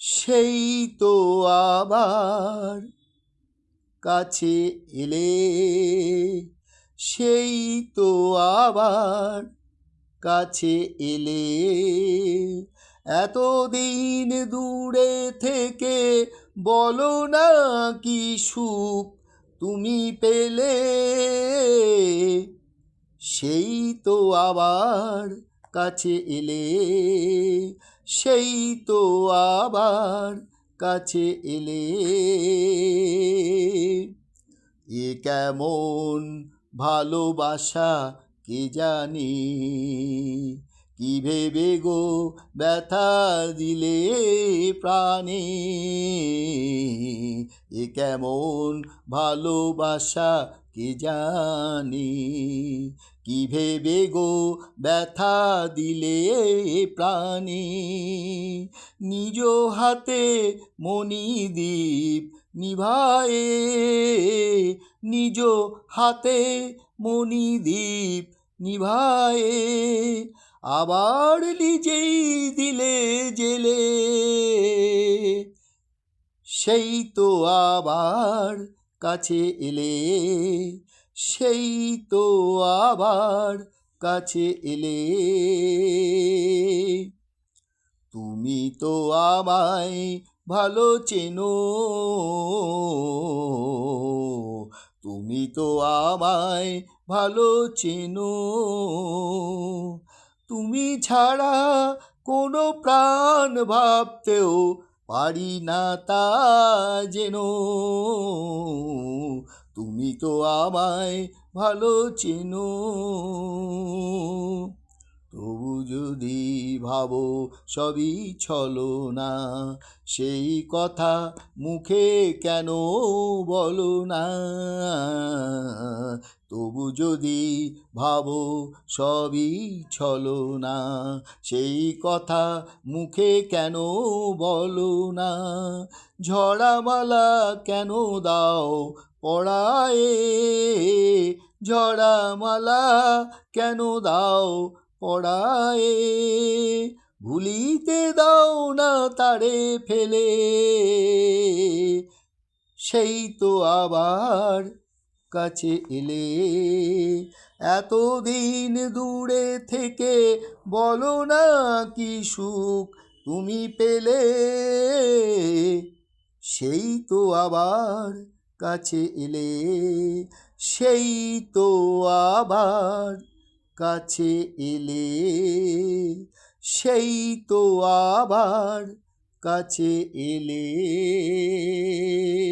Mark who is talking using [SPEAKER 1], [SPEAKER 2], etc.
[SPEAKER 1] সেই তো আবার কাছে এলে, সেই তো আবার কাছে এলে। এতদিন দূরে থেকে বলো না কি সুখ তুমি পেলে। সেই তো আবার কাছে এলে, সেই তো আবার কাছে এলে। এ কেমন ভালোবাসা কে জানি, কি ভেবে গো ব্যথা দিলে প্রাণে। এ কেমন ভালোবাসা কে জানি, কি ভেবে গো ব্যথা দিলে প্রাণে। নিজ হাতে মণিদ্বীপ নিভায়ে, নিজ হাতে মণিদ্বীপ নিভায়ে, আবার নিজেই দিলে জেলে। সেই তো আবার কাছে এলে, সেই তো আবার কাছে এলে। তুমি তো আমায় ভালো চেনো, তুমি তো আমায় ভালো চেনো। তুমি ছাড়া কোনো প্রাণ ভাবতেও পারি না তা যেন। তুমি তো আমায় ভালো চেনো। তবু যদি ভাবো সবই ছলনা, সেই কথা মুখে কেন বলো না। তবু যদি ভাবো সবই ছলনা, সেই কথা মুখে কেন বলো না। ঝরামালা কেন দাও পড়ায়ে, ঝরামালা কেন দাও পড়ায়ে, ভুলিতে দাও না তারে ফেলে। সেই তো আবার কাছে এলে, এতদিন দূরে থেকে বলো না কি সুখ তুমি পেলে। সেই তো আবার কাছে এলে, সেই তো আবার কাছে এলে, সেই তো আবার কাছে এলে।